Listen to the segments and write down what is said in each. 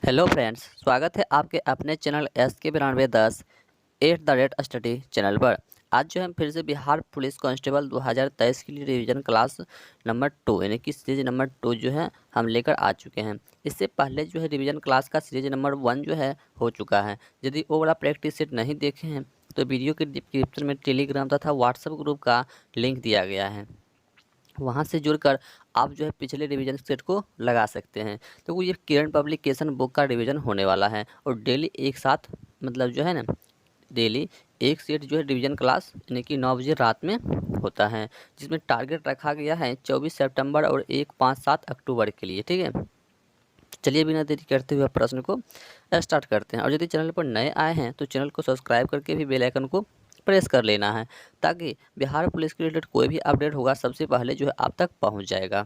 Hello friends, स्वागत है आपके अपने चैनल SK9210 @स्टडी चैनल पर। आज जो हम फिर से बिहार पुलिस कांस्टेबल 2023 के लिए रिवीजन क्लास नंबर 2 यानी कि सीरीज नंबर 2 जो है हम लेकर आ चुके हैं। इससे पहले जो है रिवीजन क्लास का सीरीज नंबर 1 जो है हो चुका है। यदि वो वाला प्रैक्टिस सेट नहीं देखे हैं तो वीडियो के डिस्क्रिप्शन में टेलीग्राम तथा व्हाट्सएप ग्रुप का लिंक दिया गया है, वहाँ से जुड़कर आप जो है पिछले रिवीजन सेट को लगा सकते हैं। तो वो ये किरण पब्लिकेशन बुक का रिवीजन होने वाला है और डेली एक साथ मतलब जो है ना, डेली एक सेट जो है रिवीजन क्लास यानी कि 9 बजे रात में होता है, जिसमें टारगेट रखा गया है 24 सितंबर और 1, 5, 7 अक्टूबर के लिए। ठीक है, तो चलिए बिना देरी करते हुए प्रश्न को स्टार्ट करते हैं। और यदि चैनल पर नए आए हैं तो चैनल को सब्सक्राइब करके भी बेल आइकन को प्रेस कर लेना है, ताकि बिहार पुलिस के रिलेटेड कोई भी अपडेट होगा सबसे पहले जो है आप तक पहुंच जाएगा।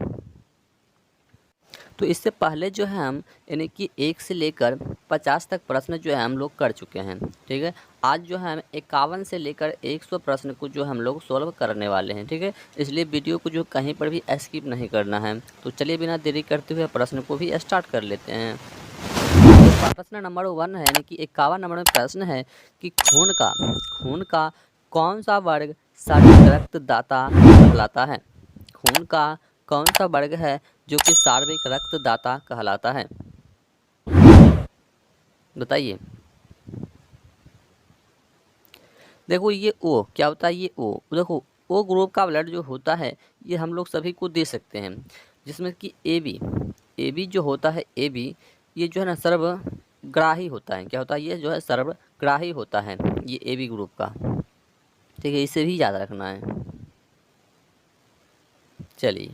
तो इससे पहले जो है हम यानी कि 1 से लेकर 50 तक प्रश्न जो है हम लोग कर चुके हैं। ठीक है, आज जो है हम 51 से लेकर 100 प्रश्न को जो हम लोग सॉल्व करने वाले हैं। ठीक है, इसलिए वीडियो को जो कहीं पर भी स्किप नहीं करना है। तो चलिए बिना देरी करते हुए प्रश्न को भी स्टार्ट कर लेते हैं। तो प्रश्न नंबर 1 है यानी कि 51 नंबर में प्रश्न है कि खून का कौन सा वर्ग शारीरिक रक्तदाता कहलाता है। खून का कौन सा वर्ग है जो कि शारीरिक रक्तदाता कहलाता है, बताइए। देखो ये ओ क्या होता है, ये ओ देखो ओ ग्रुप का ब्लड जो होता है ये हम लोग सभी को दे सकते हैं, जिसमें कि ए बी जो होता है, ए बी ये जो है ना सर्वग्राही होता है। क्या होता है, ये जो है सर्वग्राही होता है, ये ए बी ग्रुप का। ठीक है, इसे भी याद रखना है। चलिए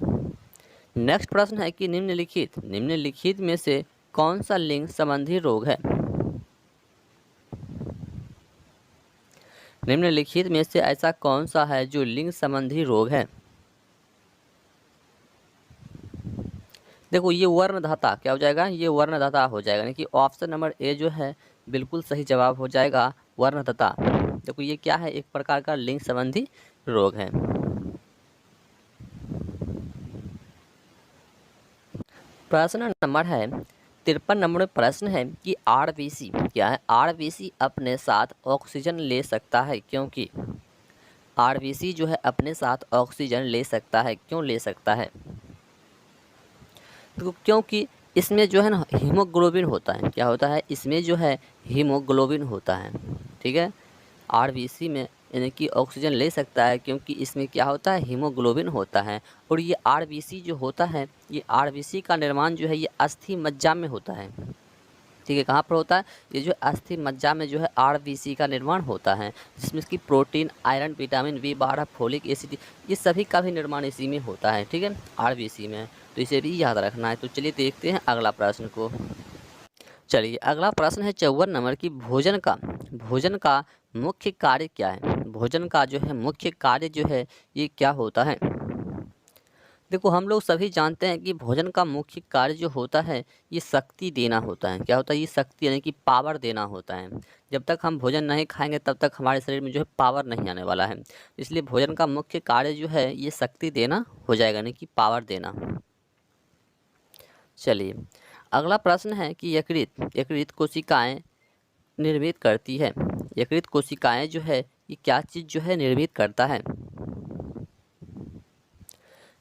नेक्स्ट प्रश्न है कि निम्नलिखित में से कौन सा लिंग संबंधी रोग है। निम्नलिखित में से ऐसा कौन सा है जो लिंग संबंधी रोग है। देखो ये वर्णधाता क्या हो जाएगा, ये वर्णधाता हो जाएगा, यानी कि ऑप्शन नंबर ए जो है बिल्कुल सही जवाब हो जाएगा, वर्णधाता। देखो ये क्या है, एक प्रकार का लिंग संबंधी रोग है। प्रश्न नंबर है 53 नंबर में प्रश्न है कि आरबीसी क्या है। आरबीसी अपने साथ ऑक्सीजन ले सकता है क्योंकि आरबीसी जो है अपने साथ ऑक्सीजन ले सकता है, क्यों ले सकता है। तो क्योंकि इसमें जो है ना हीमोग्लोबिन होता है। क्या होता है, इसमें जो है हीमोग्लोबिन होता है। ठीक है, आरबीसी में यानी कि ऑक्सीजन ले सकता है क्योंकि इसमें क्या होता है, हीमोग्लोबिन होता है। और ये आरबीसी जो होता है, ये आरबीसी का निर्माण जो है ये अस्थि मज्जा में होता है। ठीक है, कहाँ पर होता है, ये जो अस्थि मज्जा में जो है आरबीसी का निर्माण होता है, जिसमें कि protein, iron, vitamin B12, folic acid ये सभी का भी निर्माण इसी में होता है। ठीक है, आरबीसी में, तो इसे भी याद रखना है। तो चलिए देखते हैं अगला प्रश्न को। चलिए अगला प्रश्न है 54 नंबर की भोजन का मुख्य कार्य क्या है। भोजन का जो है मुख्य कार्य जो है ये क्या होता है। देखो हम लोग सभी जानते हैं कि भोजन का मुख्य कार्य जो होता है ये शक्ति देना होता है। क्या होता है, ये शक्ति यानी कि पावर देना होता है। जब तक हम भोजन नहीं खाएंगे तब तक हमारे शरीर में जो है पावर नहीं आने वाला है। इसलिए भोजन का मुख्य कार्य जो है ये शक्ति देना हो जाएगा, यानी कि पावर देना। चलिए अगला प्रश्न है कि यकृत कोशिकाएं निर्मित करती है। यकृत कोशिकाएं जो है ये क्या चीज़ जो है निर्मित करता है।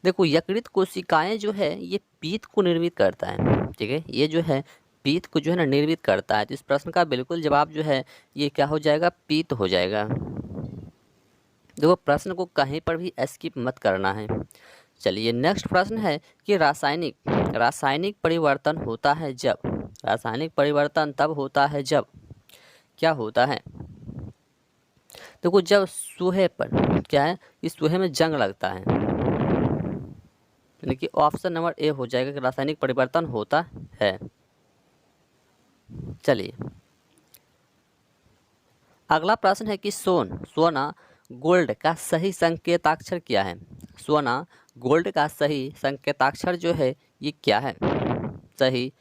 देखो यकृत कोशिकाएं जो है ये पीत को निर्मित करता है। ठीक है, ये जो है पीत को जो है ना निर्मित करता है। तो इस प्रश्न का बिल्कुल जवाब जो है ये क्या हो जाएगा, पीत हो जाएगा। देखो प्रश्न को कहीं पर भी स्किप मत करना है। चलिए नेक्स्ट प्रश्न है कि रासायनिक परिवर्तन होता है जब। रासायनिक परिवर्तन तब होता है जब क्या होता है। देखो जब चूहे पर क्या है, इस चूहे में जंग लगता है, यानी कि ऑप्शन नंबर ए हो जाएगा कि रासायनिक परिवर्तन होता है। चलिए अगला प्रश्न है कि सोना गोल्ड का सही संकेताक्षर क्या है। सोना गोल्ड का सही संकेताक्षर जो है ये क्या है। सही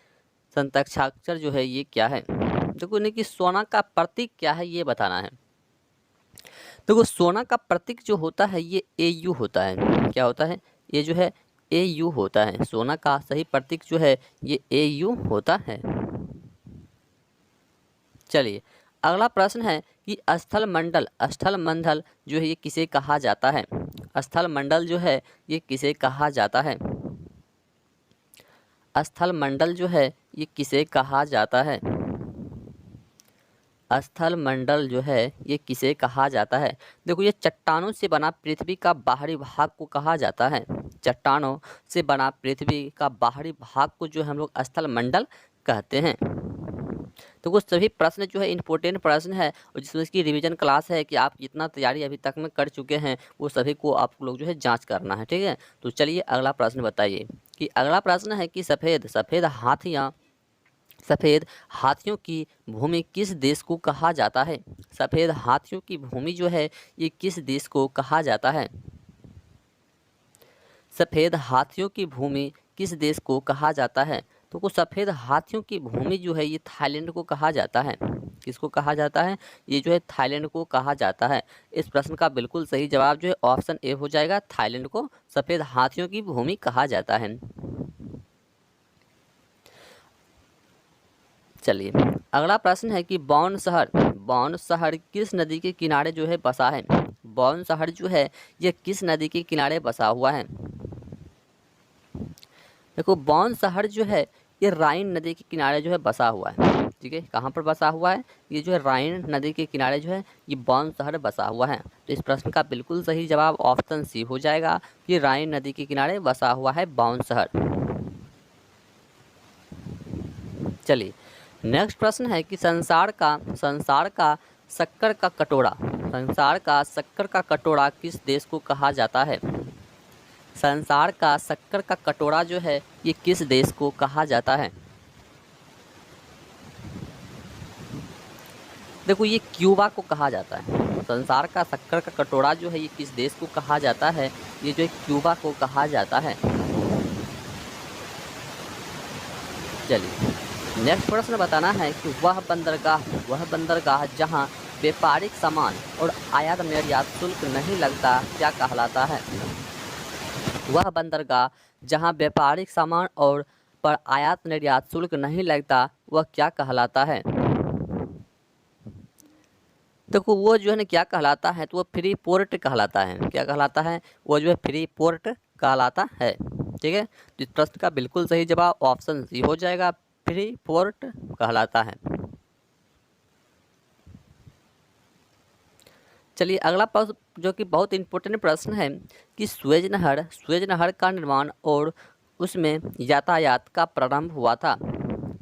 संकेताक्षर जो है ये क्या है। देखो यानी कि सोना का प्रतीक क्या है ये बताना है। देखो सोना का प्रतीक जो होता है ये AU होता है। क्या होता है, ये जो है AU होता है। सोना का सही प्रतीक जो है ये AU होता है। चलिए अगला प्रश्न है कि स्थल मंडल जो है ये किसे कहा जाता है? स्थल मंडल जो है ये किसे कहा जाता है? स्थल मंडल जो है ये किसे कहा जाता है? स्थल मंडल जो है ये किसे कहा जाता है? देखो ये चट्टानों से बना पृथ्वी का बाहरी भाग को कहा जाता है। चट्टानों से बना पृथ्वी का बाहरी भाग को जो हम लोग स्थल मंडल कहते हैं। तो वो सभी प्रश्न जो है इंपॉर्टेंट प्रश्न है और जिसमें इसकी रिवीजन क्लास है कि आप कितना तैयारी अभी तक में कर चुके हैं वो सभी को आप लोग जो है जांच करना है, ठीक है। तो चलिए अगला प्रश्न बताइए कि अगला प्रश्न है कि सफ़ेद हाथियों की भूमि किस देश को कहा जाता है? सफ़ेद हाथियों की भूमि जो है ये किस देश को कहा जाता है? सफ़ेद हाथियों की भूमि किस देश को कहा जाता है? तो को सफ़ेद हाथियों की भूमि जो है ये थाईलैंड को कहा जाता है। किसको कहा जाता है? ये जो है थाईलैंड को कहा जाता है। इस प्रश्न का बिल्कुल सही जवाब जो है ऑप्शन ए हो जाएगा, थाईलैंड को सफ़ेद हाथियों की भूमि कहा जाता है। चलिए अगला प्रश्न है कि बौन शहर किस नदी के किनारे जो है बसा है? बौन शहर जो है ये किस नदी के किनारे बसा हुआ है? देखो बौन शहर जो है ये राइन नदी के किनारे जो है बसा हुआ है, ठीक है। कहाँ पर बसा हुआ है? ये जो है राइन नदी के किनारे जो है ये बौन शहर बसा हुआ है। तो इस प्रश्न का बिल्कुल सही जवाब ऑप्शन सी हो जाएगा कि राइन नदी के किनारे बसा हुआ है बौन शहर। चलिए नेक्स्ट प्रश्न है कि संसार का शक्कर का कटोरा किस देश को कहा जाता है? संसार का शक्कर का कटोरा जो है ये किस देश को कहा जाता है? देखो ये क्यूबा को कहा जाता है। संसार का शक्कर का कटोरा जो है ये किस देश को कहा जाता है? ये जो है क्यूबा को कहा जाता है। चलिए नेक्स्ट प्रश्न बताना है कि वह बंदरगाह जहां व्यापारिक सामान और आयात निर्यात शुल्क नहीं लगता क्या कहलाता है? वह बंदरगाह जहां व्यापारिक सामान और पर आयात निर्यात शुल्क नहीं लगता वह क्या कहलाता है? देखो वो जो है ना क्या कहलाता है, तो वो फ्री पोर्ट कहलाता है। क्या कहलाता है? वो जो है फ्री पोर्ट कहलाता है, ठीक है। तो इस प्रश्न का बिल्कुल सही जवाब ऑप्शन सी हो जाएगा, फ्री पोर्ट कहलाता है। चलिए अगला प्रश्न जो कि बहुत इम्पोर्टेंट प्रश्न है कि स्वेज नहर का निर्माण और उसमें यातायात का प्रारंभ हुआ था।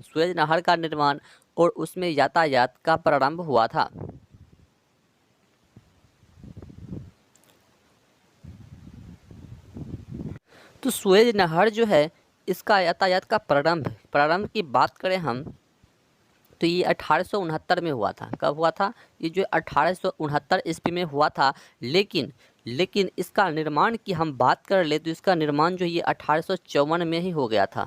स्वेज नहर का निर्माण और उसमें यातायात का प्रारंभ हुआ था। तो स्वेज नहर जो है इसका यातायात का प्रारंभ की बात करें हम तो ये 1869 में हुआ था। कब हुआ था? ये जो 1869 ईस्वी में हुआ था। लेकिन इसका निर्माण की हम बात कर ले तो इसका निर्माण जो ये 1854 में ही हो गया था,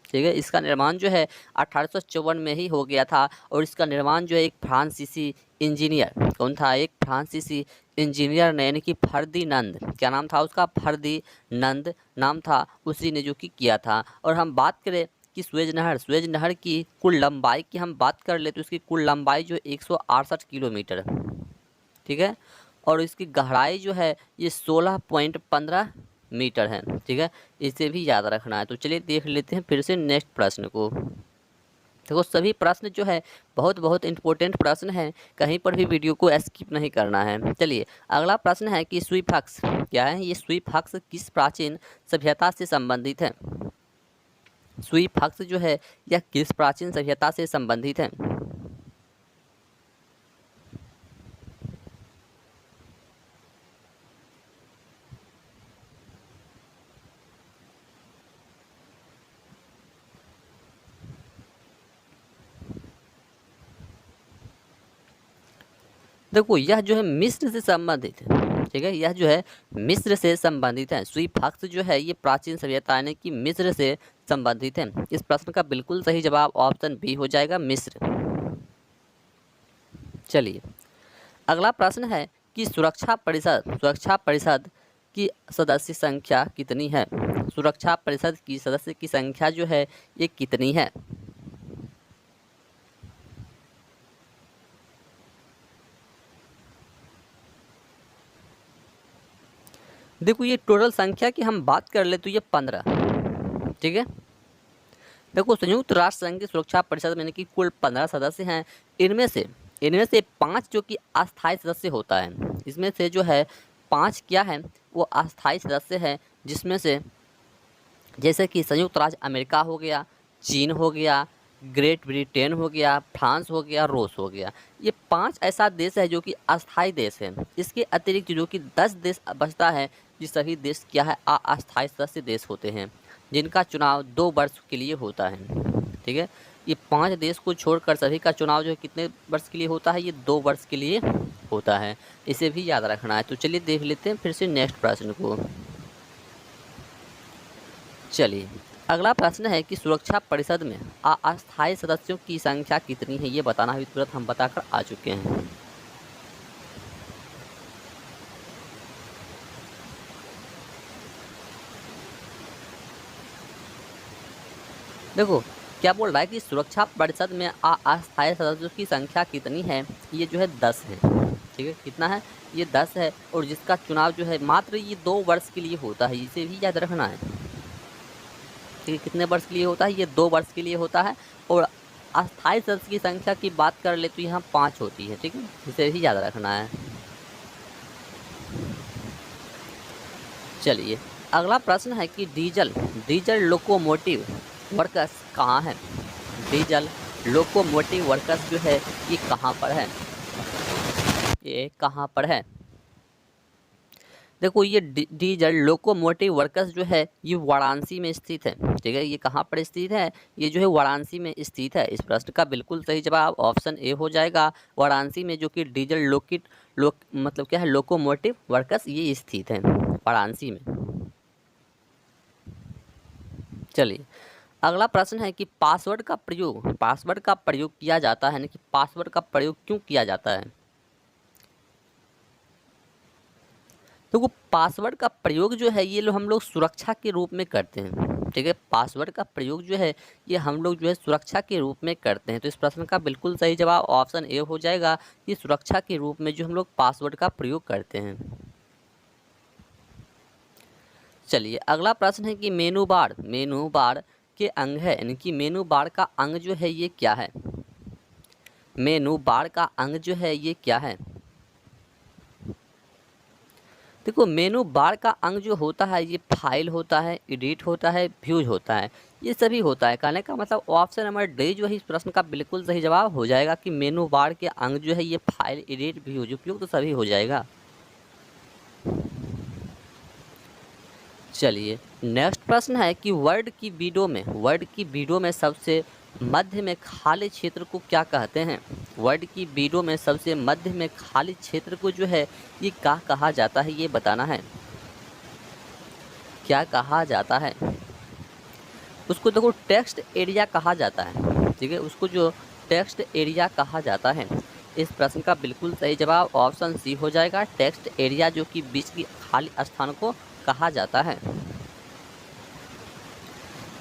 ठीक है। इसका निर्माण जो है 1854 में ही हो गया था और इसका निर्माण जो है एक फ्रांसीसी इंजीनियर, कौन था? एक फ्रांसीसी इंजीनियर ने, यानी कि फर्दिनंद, क्या नाम था उसका? फर्दिनंद नाम था, उसी ने जो कि किया था। और हम बात करें कि स्वेज नहर की कुल लंबाई की हम बात कर ले तो इसकी कुल लंबाई जो 168 किलोमीटर, ठीक है। और इसकी गहराई जो है ये 16.15 मीटर है, ठीक है। इसे भी याद रखना है। तो चलिए देख लेते हैं फिर से नेक्स्ट प्रश्न को। देखो सभी प्रश्न जो है बहुत इंपॉर्टेंट प्रश्न है, कहीं पर भी वीडियो को स्किप नहीं करना है। चलिए अगला प्रश्न है कि स्वीफक्स क्या है? ये स्वीफक्स किस प्राचीन सभ्यता से संबंधित है? स्वीफक्स जो है यह किस प्राचीन सभ्यता से संबंधित है? देखो यह जो है मिस्र से संबंधित है, ठीक है। यह जो है मिस्र से संबंधित है। स्वीफक्स जो है ये प्राचीन सभ्यता यानी कि मिस्र से संबंधित है। इस प्रश्न का बिल्कुल सही जवाब ऑप्शन बी हो जाएगा, मिस्र। चलिए अगला प्रश्न है कि सुरक्षा परिषद की सदस्य संख्या कितनी है? सुरक्षा परिषद की सदस्य की संख्या जो है ये कितनी है? देखो ये टोटल संख्या की हम बात कर ले तो ये 15, ठीक है। देखो संयुक्त राष्ट्र संघ की सुरक्षा परिषद में कि कुल 15 सदस्य हैं। इनमें से 5 जो कि अस्थायी सदस्य होता है। इसमें से जो है 5 क्या है, वो अस्थायी सदस्य है, जिसमें से जैसे कि संयुक्त राज्य अमेरिका हो गया, चीन हो गया, ग्रेट ब्रिटेन हो गया, फ्रांस हो गया, रूस हो गया। ये 5 ऐसा देश है जो कि अस्थायी देश है। इसके अतिरिक्त जो कि 10 देश बचता है, ये सभी देश क्या है, अस्थायी सदस्य देश होते हैं, जिनका चुनाव 2 वर्ष के लिए होता है, ठीक है। ये 5 देश को छोड़कर सभी का चुनाव जो है कितने वर्ष के लिए होता है, ये 2 वर्ष के लिए होता है। इसे भी याद रखना है। तो चलिए देख लेते हैं फिर से नेक्स्ट प्रश्न को। चलिए अगला प्रश्न है कि सुरक्षा परिषद में अस्थायी सदस्यों की संख्या कितनी है, ये बताना अभी तुरंत हम बताकर आ चुके हैं। देखो क्या बोल रहा है कि सुरक्षा परिषद में अस्थायी सदस्यों की संख्या कितनी है, ये जो है 10 है, ठीक है। कितना है, ये 10 है, और जिसका चुनाव जो है मात्र ये 2 वर्ष के लिए होता है, इसे भी याद रखना है, ठीक है। कितने वर्ष के लिए होता है, ये 2 वर्ष के लिए होता है। और अस्थायी सदस्य की संख्या की बात कर ले तो यहाँ 5 होती है, ठीक है, इसे भी याद रखना है। चलिए अगला प्रश्न है कि डीजल लोकोमोटिव वर्कर्स कहाँ है। डीजल लोकोमोटिव वर्कर्स जो है ये कहाँ पर है, ये कहाँ पर है। देखो ये डीजल लोकोमोटिव वर्कर्स जो है ये वाराणसी में स्थित है, ठीक है। ये कहाँ पर स्थित है, ये जो है वाराणसी में स्थित है। इस प्रश्न का बिल्कुल सही जवाब ऑप्शन ए हो जाएगा, वाराणसी में, जो कि डीजल मतलब क्या है, लोकोमोटिव वर्कर्स ये स्थित है वाराणसी में। चलिए अगला प्रश्न है कि पासवर्ड का प्रयोग किया जाता है, ना कि पासवर्ड का प्रयोग क्यों किया जाता है। तो वो पासवर्ड का प्रयोग जो है ये हम लोग सुरक्षा के रूप में करते हैं, ठीक है। पासवर्ड का प्रयोग जो है ये हम लोग जो है सुरक्षा के रूप में करते हैं। तो इस प्रश्न का बिल्कुल सही जवाब ऑप्शन ए हो जाएगा कि सुरक्षा के रूप में जो हम लोग पासवर्ड का प्रयोग करते हैं। चलिए अगला प्रश्न है कि मेनू बार के अंग है, यानी कि मेनू बार का अंग जो है ये क्या है। मेनू बार का अंग जो है ये क्या है। देखो मेनू बार का अंग जो होता है ये फाइल होता है, एडिट होता है, व्यूज होता है, ये सभी होता है। कहने का मतलब ऑप्शन नंबर डी जो है इस प्रश्न का बिल्कुल सही जवाब हो जाएगा कि मेनू बार के अंग जो है ये फाइल, एडिट, व्यूज, उपयोग तो सभी हो जाएगा। चलिए नेक्स्ट प्रश्न है कि वर्ड की विडो में सबसे मध्य में खाली क्षेत्र को क्या कहते हैं। वर्ड की विडो में सबसे मध्य में खाली क्षेत्र को जो है ये क्या कहा जाता है, ये बताना है। क्या कहा जाता है, उसको देखो टेक्स्ट एरिया कहा जाता है, ठीक है। उसको जो टेक्स्ट एरिया कहा जाता है। इस प्रश्न का बिल्कुल सही जवाब ऑप्शन सी हो जाएगा, टेक्स्ट एरिया, जो कि बीच की खाली स्थान को कहा जाता है।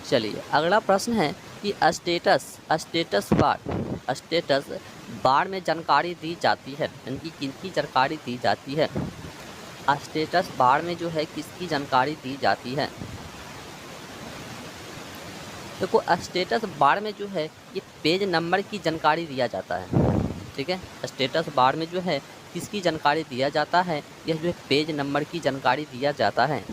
चलिए अगला प्रश्न है कि स्टेटस बार में जानकारी दी जाती है, यानी कि किसकी जानकारी दी जाती है। स्टेटस बार में जो है किसकी जानकारी दी जाती है। देखो स्टेटस बार में जो है ये पेज नंबर की जानकारी दिया जाता है, ठीक है। स्टेटस बार में जो है किसकी जानकारी दिया जाता है, यह जो है पेज नंबर की जानकारी दिया जाता है।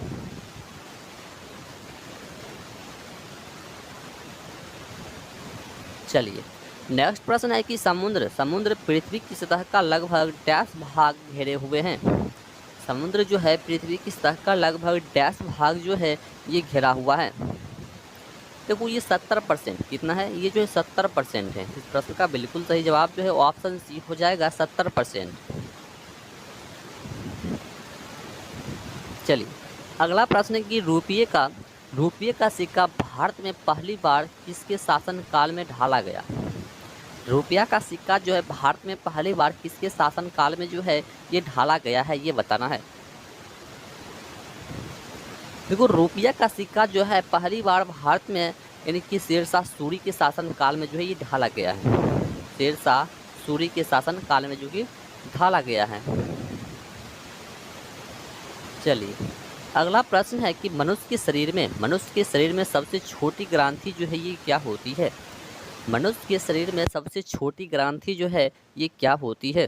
चलिए नेक्स्ट प्रश्न है कि समुद्र पृथ्वी की सतह का लगभग डैश भाग घेरे हुए हैं। समुद्र जो है पृथ्वी की सतह का लगभग डैश भाग जो है ये घेरा हुआ है। देखो ये 70%, कितना है, ये जो है 70% है। इस प्रश्न का बिल्कुल सही जवाब जो है ऑप्शन सी हो जाएगा, 70%। चलिए अगला प्रश्न है कि रुपये का सिक्का भारत में पहली बार किसके शासनकाल में ढाला गया। रुपया का सिक्का जो है भारत में पहली बार किसके शासनकाल में जो है ये ढाला गया है, ये बताना है। देखो रुपया का सिक्का जो है पहली बार भारत में यानी कि शेरशाह सूरी के शासनकाल में जो है ये ढाला गया है। शेरशाह सूरी के शासनकाल में जो कि ढाला गया है। चलिए अगला प्रश्न है कि मनुष्य के शरीर में सबसे छोटी ग्रंथि जो है ये क्या होती है। मनुष्य के शरीर में सबसे छोटी ग्रंथि जो है ये क्या होती है।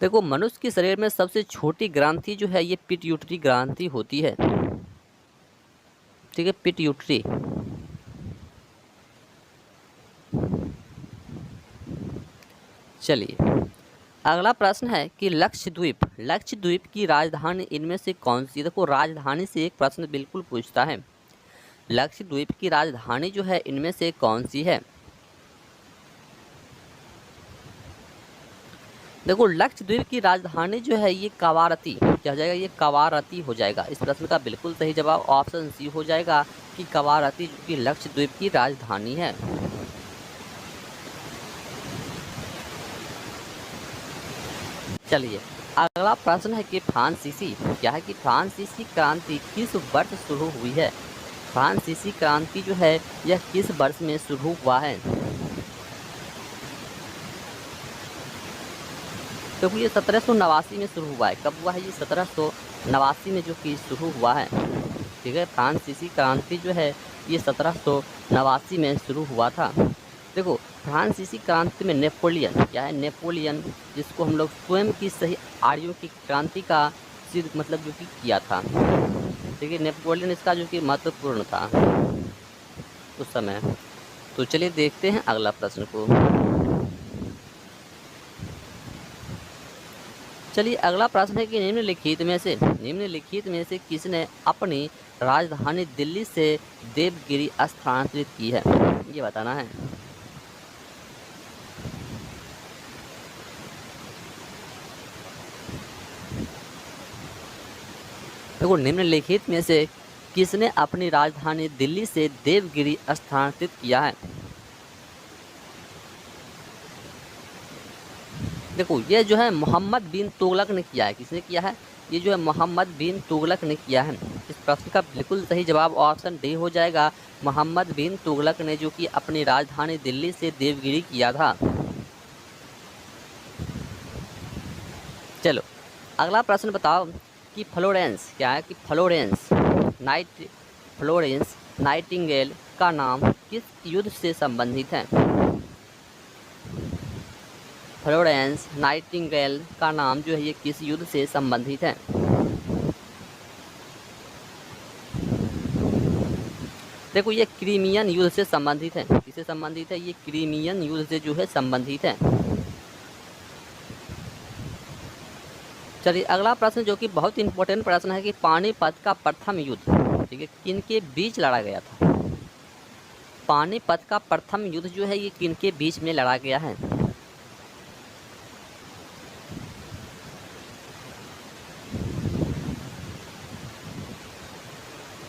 देखो, मनुष्य के शरीर में सबसे छोटी ग्रंथि जो है ये पिट्यूटरी ग्रंथि होती है। ठीक है, पिट्यूटरी। चलिए, अगला प्रश्न है कि लक्षद्वीप की राजधानी इनमें से कौन सी। देखो, राजधानी से एक प्रश्न बिल्कुल पूछता है। लक्षद्वीप की राजधानी जो है इनमें से कौन सी है। देखो, लक्षद्वीप की राजधानी जो है ये कवारती, क्या हो जाएगा, ये कवारती हो जाएगा। इस प्रश्न का बिल्कुल सही जवाब ऑप्शन सी हो जाएगा कि कवारती जो कि लक्षद्वीप की राजधानी है। चलिए, अगला प्रश्न है कि फ्रांसीसी क्रांति किस वर्ष शुरू हुई है। फ्रांसीसी क्रांति जो है यह किस वर्ष में शुरू हुआ है। तो ये 1789 में शुरू हुआ है। कब हुआ है ये, 1789 में जो कि शुरू हुआ है। ठीक है, फ्रांसीसी क्रांति जो है ये 1789 में शुरू हुआ था। देखो, फ्रांसीसी क्रांति में नेपोलियन, क्या है, नेपोलियन, जिसको हम लोग स्वयं की सही आर्यों की क्रांति का सिद्ध मतलब जो कि किया था। ठीक है, नेपोलियन इसका जो कि महत्वपूर्ण था उस समय। तो चलिए देखते हैं अगला प्रश्न को। चलिए, अगला प्रश्न है कि निम्नलिखित में से किसने अपनी राजधानी दिल्ली से देवगिरी स्थानांतरित की है, ये बताना है। देखो, निम्नलिखित में से किसने अपनी राजधानी दिल्ली से देवगिरी स्थानांतरित किया है। देखो, ये जो है मोहम्मद बिन तुगलक ने किया है। किसने किया है, ये जो है मोहम्मद बिन तुगलक ने किया है। इस प्रश्न का बिल्कुल सही जवाब ऑप्शन डी हो जाएगा, मोहम्मद बिन तुगलक ने जो कि अपनी राजधानी दिल्ली से देवगिरी किया था। चलो, अगला प्रश्न बताओ कि फ्लोरेंस, क्या है कि फ्लोरेंस नाइटिंगेल का नाम किस युद्ध से संबंधित है। फ्लोरेंस नाइटिंगेल का नाम जो है ये किस युद्ध से संबंधित है। देखो, ये क्रीमियन युद्ध से संबंधित है। किससे संबंधित है, ये क्रीमियन युद्ध से जो है संबंधित है। चलिए, अगला प्रश्न जो कि बहुत इंपॉर्टेंट प्रश्न है कि पानीपत का प्रथम युद्ध, ठीक है, किन के बीच लड़ा गया था। पानीपत का प्रथम युद्ध जो है ये किन के बीच में लड़ा गया है।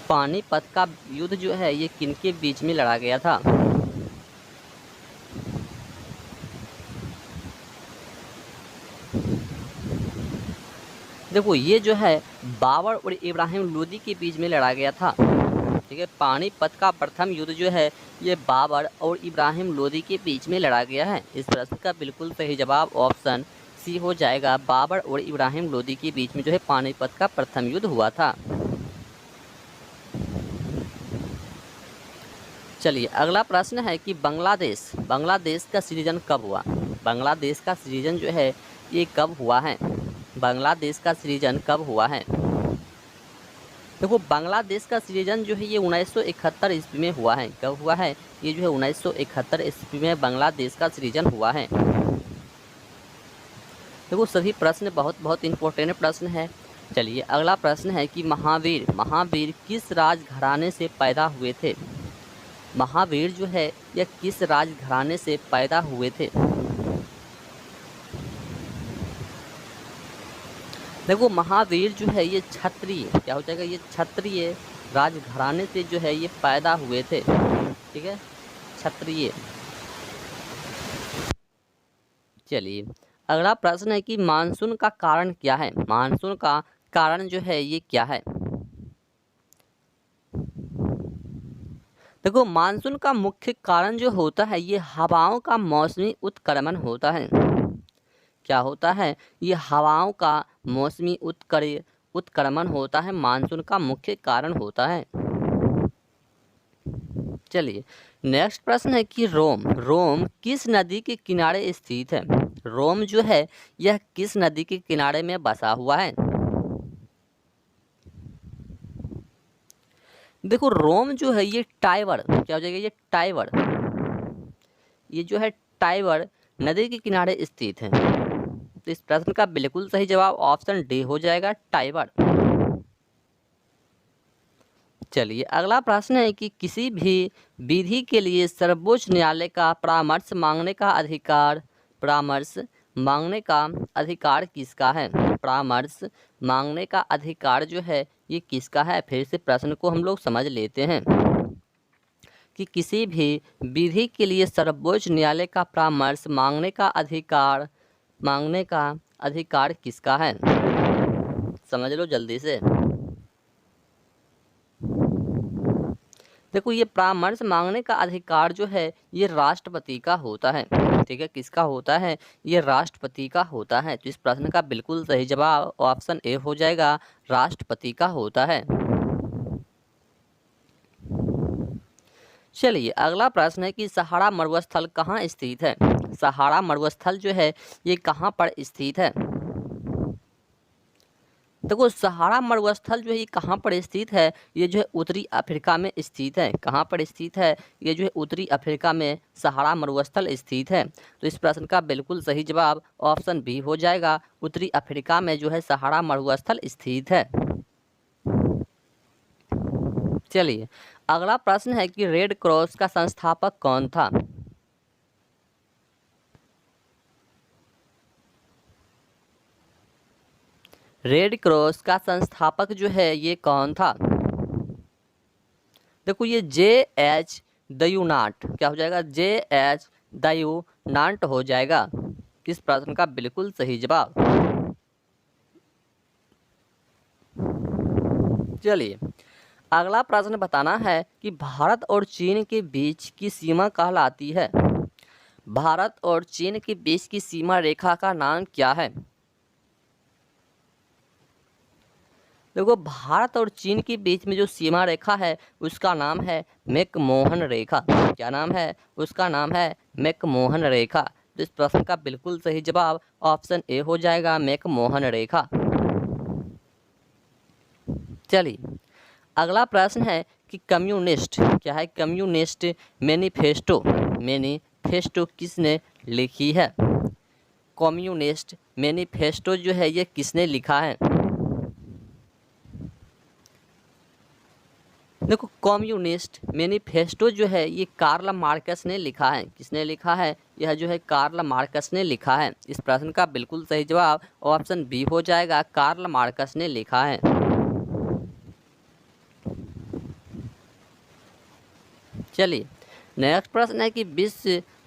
पानीपत का युद्ध जो है ये किन के बीच में लड़ा गया था। देखो, ये जो है बाबर और इब्राहिम लोदी के बीच में लड़ा गया था। ठीक है, पानीपत का प्रथम युद्ध जो है ये बाबर और इब्राहिम लोदी के बीच में लड़ा गया है। इस प्रश्न का बिल्कुल सही जवाब ऑप्शन सी हो जाएगा, बाबर और इब्राहिम लोदी के बीच में जो है पानीपत का प्रथम युद्ध हुआ था। चलिए, अगला प्रश्न है कि बांग्लादेश का सृजन कब हुआ। बांग्लादेश का सृजन जो है ये कब हुआ है। बांग्लादेश का सृजन कब हुआ है। देखो, बांग्लादेश का सृजन जो है ये 1971 ईस्वी में हुआ है। कब हुआ है, ये जो है 1971 ईस्वी में बांग्लादेश का सृजन हुआ है। देखो, सभी प्रश्न बहुत इंपॉर्टेंट प्रश्न है। चलिए, अगला प्रश्न है कि महावीर किस राजघराने से पैदा हुए थे। महावीर जो है यह किस राजघराने से पैदा हुए थे। देखो, महावीर जो है ये क्षत्रिय, क्या हो जाएगा, ये क्षत्रिय राजघराने से जो है ये पैदा हुए थे। ठीक है, क्षत्रिय। चलिए, अगला प्रश्न है कि मानसून का कारण क्या है। मानसून का कारण जो है ये क्या है। देखो, मानसून का मुख्य कारण जो होता है ये हवाओं का मौसमी उत्क्रमण होता है। क्या होता है, ये हवाओं का मौसमी उत्क्रमण होता है, मानसून का मुख्य कारण होता है। चलिए नेक्स्ट प्रश्न है कि रोम किस नदी के किनारे स्थित है। रोम जो है यह किस नदी के किनारे में बसा हुआ है। देखो रोम जो है ये टाइबर, क्या हो जाएगा, ये जो है टाइबर नदी के किनारे स्थित है। तो इस प्रश्न का बिल्कुल सही जवाब ऑप्शन डी हो जाएगा, टाइबर। चलिए अगला प्रश्न है कि किसी भी विधि के लिए सर्वोच्च न्यायालय का परामर्श मांगने का अधिकार किसका है। परामर्श मांगने का अधिकार जो है ये किसका है। फिर से प्रश्न को हम लोग समझ लेते हैं कि किसी भी विधि के लिए सर्वोच्च न्यायालय का परामर्श मांगने का अधिकार किसका है। समझ लो जल्दी से। देखो ये परामर्श मांगने का अधिकार जो है ये राष्ट्रपति का होता है। ठीक है, किसका होता है, ये राष्ट्रपति का होता है। तो इस प्रश्न का बिल्कुल सही जवाब ऑप्शन ए हो जाएगा, राष्ट्रपति का होता है। चलिए अगला प्रश्न है कि सहारा मरुस्थल कहाँ स्थित है। सहारा मरुस्थल जो है ये कहाँ पर स्थित है। देखो सहारा मरुस्थल जो है ये कहाँ पर स्थित है, ये जो है उत्तरी अफ्रीका में स्थित है। कहाँ पर स्थित है, ये जो है उत्तरी अफ्रीका में सहारा मरुस्थल स्थित है। तो इस प्रश्न का बिल्कुल सही जवाब ऑप्शन बी हो जाएगा, उत्तरी अफ्रीका में जो है सहारा मरुस्थल स्थित है। चलिए अगला प्रश्न है कि रेड क्रॉस का संस्थापक कौन था। रेड क्रॉस का संस्थापक जो है ये कौन था। देखो ये J.H. दयूनाट, क्या हो जाएगा, J.H. दयूनाट हो जाएगा। इस प्रश्न का बिल्कुल सही जवाब। चलिए अगला प्रश्न बताना है कि भारत और चीन के बीच की सीमा कहलाती है। भारत और चीन के बीच की सीमा रेखा का नाम क्या है। देखो भारत और चीन के बीच में जो सीमा रेखा है उसका नाम है मैकमोहन रेखा। क्या नाम है, उसका नाम है मैकमोहन रेखा। तो इस प्रश्न का बिल्कुल सही जवाब ऑप्शन ए हो जाएगा, मैकमोहन रेखा। चलिए अगला प्रश्न है कि कम्युनिस्ट, क्या है, कम्युनिस्ट मैनिफेस्टो किसने लिखी है। कम्युनिस्ट मैनिफेस्टो जो है ये किसने लिखा है। देखो कम्युनिस्ट मैनिफेस्टो जो है ये कार्ल मार्क्स ने लिखा है। किसने लिखा है, यह जो है कार्ल मार्क्स ने लिखा है। इस प्रश्न का बिल्कुल सही जवाब ऑप्शन बी हो जाएगा, कार्ल मार्क्स ने लिखा है। चलिए नेक्स्ट प्रश्न है कि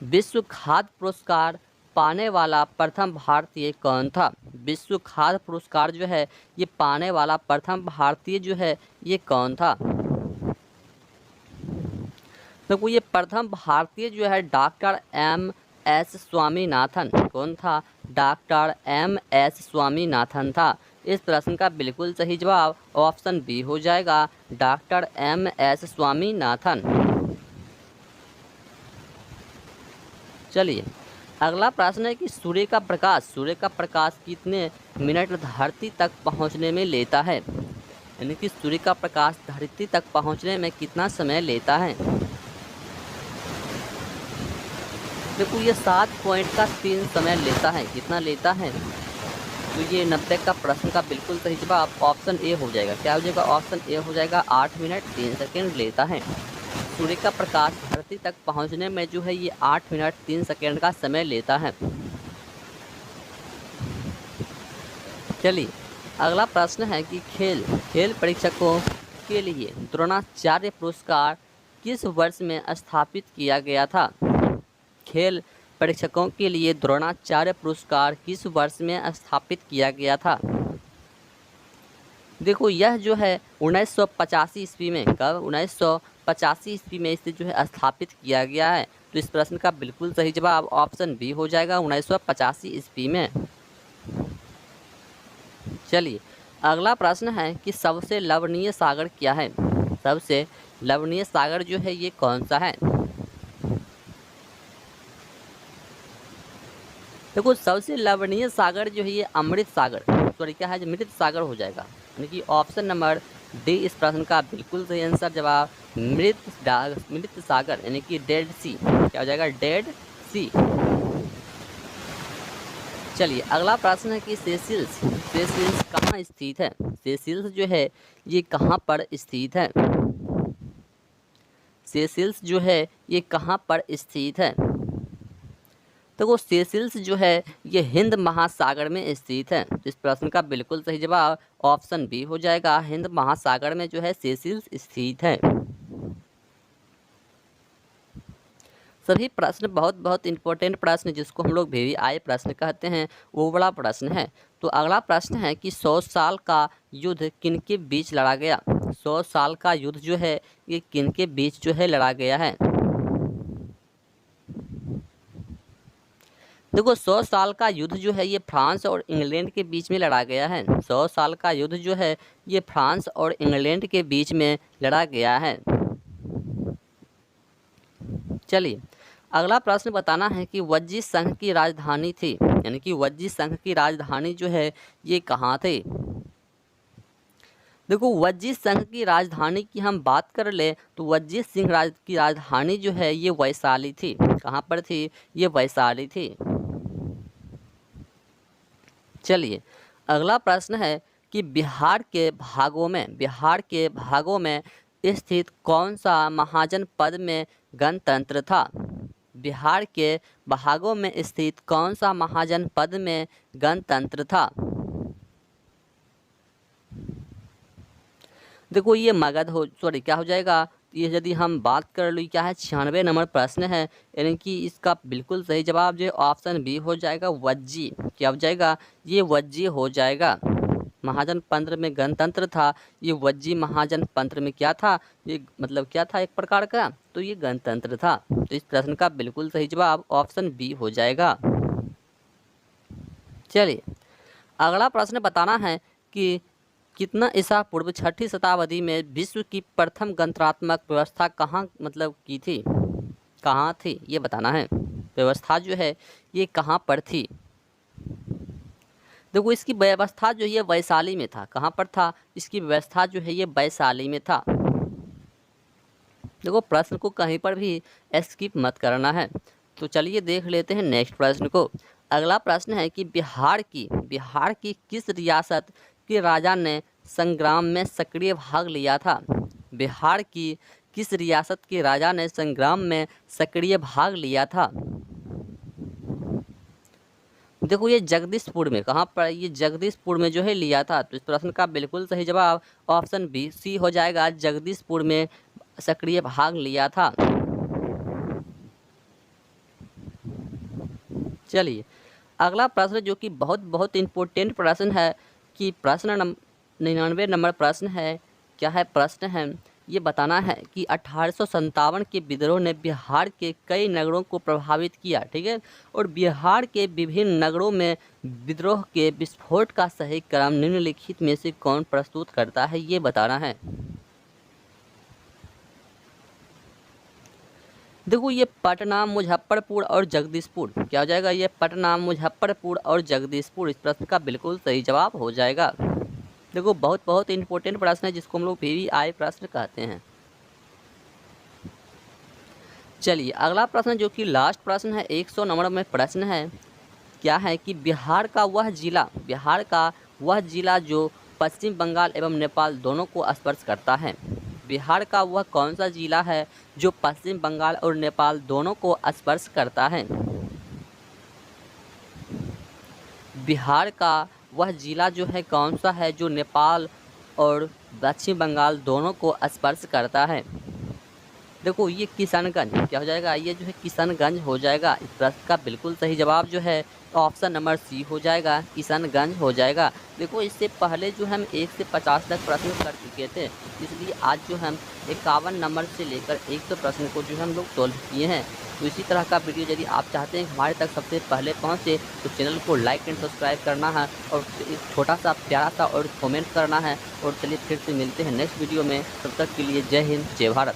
विश्व खाद्य पुरस्कार पाने वाला प्रथम भारतीय कौन था। विश्व खाद्य पुरस्कार जो है ये पाने वाला प्रथम भारतीय जो है ये कौन था। देखो ये प्रथम भारतीय जो है डॉक्टर M.S. स्वामीनाथन। कौन था, डॉक्टर M.S. स्वामीनाथन था। इस प्रश्न का बिल्कुल सही जवाब ऑप्शन बी हो जाएगा, डॉक्टर M.S. स्वामीनाथन। चलिए अगला प्रश्न है कि सूर्य का प्रकाश कितने मिनट धरती तक पहुंचने में लेता है। यानी कि सूर्य का प्रकाश धरती तक पहुंचने में कितना समय लेता है। देखो ये 7.3 समय लेता है। कितना लेता है, तो ये 90 का प्रश्न का बिल्कुल सही जवाब ऑप्शन ए हो जाएगा। क्या हो जाएगा, ऑप्शन ए हो जाएगा, 8 मिनट 3 सेकेंड लेता है। सूर्य का प्रकाश धरती तक पहुंचने में जो है ये 8 मिनट 3 सेकेंड का समय लेता है। चलिए अगला प्रश्न है कि खेल परीक्षकों के लिए द्रोणाचार्य पुरस्कार किस वर्ष में स्थापित किया गया था। खेल परीक्षकों के लिए द्रोणाचार्य पुरस्कार किस वर्ष में स्थापित किया गया था। देखो यह जो है 1985 ईस्वी में, कब, 1985 ईस्वी में इसे जो है स्थापित किया गया है। तो इस प्रश्न का बिल्कुल सही जवाब ऑप्शन बी हो जाएगा 1985 ईस्वी में। चलिए अगला प्रश्न है कि सबसे लवणीय सागर क्या है। सबसे लवणीय सागर जो है ये कौन सा है। देखो सबसे लवणीय सागर जो है ये अमृत सागर, सॉरी क्या है, मृत सागर हो जाएगा, यानी कि ऑप्शन नंबर डी इस प्रश्न का बिल्कुल सही आंसर जवाब मृत सागर यानी कि डेड सी, क्या हो जाएगा, डेड सी। चलिए अगला प्रश्न है कि सेसिल्स कहाँ स्थित है। सेसिल्स जो है ये कहाँ पर स्थित है। सेसिल्स जो है ये कहाँ पर स्थित है। देखो सेसिल्स जो है ये हिंद महासागर में स्थित है। इस प्रश्न का बिल्कुल सही जवाब ऑप्शन बी हो जाएगा, हिंद महासागर में जो है सेसिल्स स्थित है। सभी प्रश्न बहुत बहुत इंपॉर्टेंट प्रश्न जिसको हम लोग VVI प्रश्न कहते हैं वो बड़ा प्रश्न है। तो अगला प्रश्न है कि 100 साल का युद्ध किनके बीच लड़ा गया। 100 साल का युद्ध जो है ये किनके बीच जो है लड़ा गया है। देखो 100 साल का युद्ध जो है ये फ्रांस और इंग्लैंड के बीच में लड़ा गया है। 100 साल का युद्ध जो है ये फ्रांस और इंग्लैंड के बीच में लड़ा गया है। चलिए अगला प्रश्न बताना है कि वज्जी संघ की राजधानी थी, यानी कि वज्जी संघ की राजधानी जो है ये कहाँ थी। देखो वज्जी संघ की राजधानी की हम बात कर ले तो वज्जी सिंह की राजधानी जो है ये वैशाली थी। कहाँ पर थी, ये वैशाली थी। चलिए अगला प्रश्न है कि बिहार के भागों में स्थित कौन सा महाजन पद में गणतंत्र था। बिहार के भागों में स्थित कौन सा महाजन पद में गणतंत्र था। देखो ये मगध हो, सॉरी क्या हो जाएगा, ये यदि हम बात कर लो क्या है 96 नंबर प्रश्न है, यानी कि इसका बिल्कुल सही जवाब जो ऑप्शन बी हो जाएगा, वज्जी। क्या हो जाएगा, ये वज्जी हो जाएगा। महाजन तंत्र में गणतंत्र था, ये वज्जी महाजन तंत्र में क्या था, ये मतलब क्या था एक प्रकार का, तो ये गणतंत्र था। तो इस प्रश्न का बिल्कुल सही जवाब ऑप्शन बी हो जाएगा। चलिए अगला प्रश्न बताना है कि कितना ईसा पूर्व 6ठी शताब्दी में विश्व की प्रथम गणतंत्रात्मक व्यवस्था कहाँ मतलब की थी, कहाँ थी, ये बताना है। व्यवस्था जो है ये कहाँ पर थी। देखो इसकी व्यवस्था जो है वैशाली में था। कहाँ पर था, इसकी व्यवस्था जो है ये वैशाली में था। देखो प्रश्न को कहीं पर भी स्किप मत करना है। तो चलिए देख लेते हैं नेक्स्ट प्रश्न को। अगला प्रश्न है कि बिहार की किस रियासत के राजा ने संग्राम में सक्रिय भाग लिया था। बिहार की किस रियासत के राजा ने संग्राम में सक्रिय भाग लिया था। देखो ये जगदीशपुर में, कहाँ पर, ये जगदीशपुर में जो है लिया था। तो इस प्रश्न का बिल्कुल सही जवाब ऑप्शन बी सी हो जाएगा, जगदीशपुर में सक्रिय भाग लिया था। चलिए अगला प्रश्न जो कि बहुत बहुत इम्पोर्टेंट प्रश्न है कि प्रश्न 99 नंबर प्रश्न है। क्या है प्रश्न है, ये बताना है कि 1857 के विद्रोह ने बिहार के कई नगरों को प्रभावित किया, ठीक है, और बिहार के विभिन्न नगरों में विद्रोह के विस्फोट का सही क्रम निम्नलिखित में से कौन प्रस्तुत करता है, ये बताना है। देखो ये पटना, मुजफ्फरपुर और जगदीशपुर, क्या हो जाएगा, ये पटना, मुजफ्फरपुर और जगदीशपुर इस प्रश्न का बिल्कुल सही जवाब हो जाएगा। देखो बहुत बहुत इंपॉर्टेंट प्रश्न है जिसको हम लोग VVI प्रश्न कहते हैं। चलिए अगला प्रश्न जो कि लास्ट प्रश्न है 100 नंबर में प्रश्न है। क्या है कि बिहार का वह जिला जो पश्चिम बंगाल एवं नेपाल दोनों को स्पर्श करता है। बिहार का वह कौन सा जिला है जो पश्चिम बंगाल और नेपाल दोनों को स्पर्श करता है। बिहार का वह जिला जो है कौन सा है जो नेपाल और पश्चिम बंगाल दोनों को स्पर्श करता है। देखो ये किशनगंज क्या हो जाएगा, ये जो है किशनगंज हो जाएगा। इस प्रश्न का बिल्कुल सही जवाब जो है ऑप्शन नंबर सी हो जाएगा, किशनगंज हो जाएगा। देखो इससे पहले जो हम 1 से 50 तक प्रश्न कर चुके थे, इसलिए आज जो हम 51 नंबर से लेकर 100 प्रश्न को जो हम लोग सोल्व किए हैं। तो इसी तरह का वीडियो यदि आप चाहते हैं हमारे तक सबसे पहले पहुँचे तो चैनल को लाइक एंड सब्सक्राइब करना है और एक छोटा सा प्यारा सा और कमेंट करना है। और चलिए फिर से मिलते हैं नेक्स्ट वीडियो में, तब तक के लिए जय हिंद जय भारत।